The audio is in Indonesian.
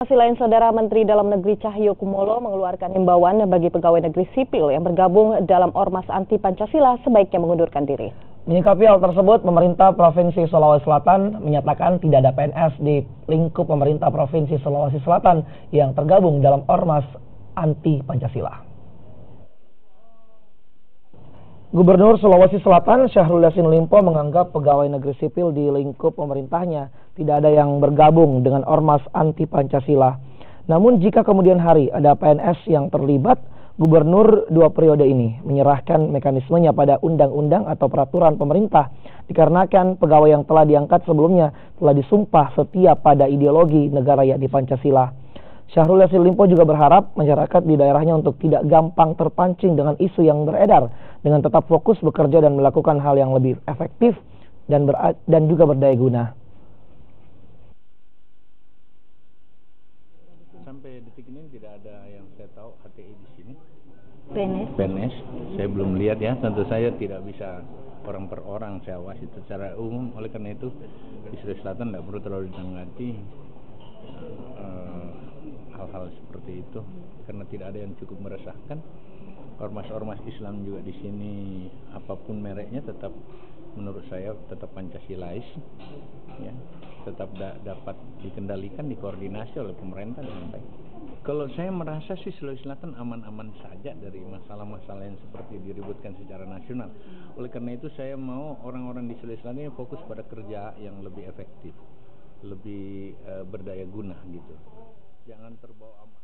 Masih lain, Saudara Menteri Dalam Negeri Cahyokumolo mengeluarkan himbauan bagi pegawai negeri sipil yang bergabung dalam Ormas Anti Pancasila sebaiknya mengundurkan diri. Menyikapi hal tersebut, pemerintah Provinsi Sulawesi Selatan menyatakan tidak ada PNS di lingkup pemerintah Provinsi Sulawesi Selatan yang tergabung dalam Ormas Anti Pancasila. Gubernur Sulawesi Selatan Syahrul Yassin Limpo menganggap pegawai negeri sipil di lingkup pemerintahnya tidak ada yang bergabung dengan Ormas Anti Pancasila. Namun jika kemudian hari ada PNS yang terlibat, Gubernur 2 periode ini menyerahkan mekanismenya pada undang-undang atau peraturan pemerintah dikarenakan pegawai yang telah diangkat sebelumnya telah disumpah setia pada ideologi negara yakni Pancasila. Syahrul Yassin Limpo juga berharap masyarakat di daerahnya untuk tidak gampang terpancing dengan isu yang beredar, dengan tetap fokus bekerja dan melakukan hal yang lebih efektif dan juga berdaya guna. Sampai detik ini tidak ada yang saya tahu HTI di sini. PNS. Saya belum lihat ya, tentu saya tidak bisa orang per orang saya awasi secara umum. Oleh karena itu di Sulawesi Selatan tidak perlu terlalu ditanggapi hal-hal seperti itu, karena tidak ada yang cukup meresahkan. Ormas-ormas Islam juga di sini, apapun mereknya, tetap menurut saya tetap Pancasilais, ya, tetap dapat dikendalikan, dikoordinasi oleh pemerintah dengan baik. Kalau saya merasa sih Sulawesi Selatan aman-aman saja dari masalah-masalah yang seperti diributkan secara nasional. Oleh karena itu saya mau orang-orang di Sulawesi Selatan ini fokus pada kerja yang lebih efektif, lebih berdaya guna gitu. Jangan terbawa amat.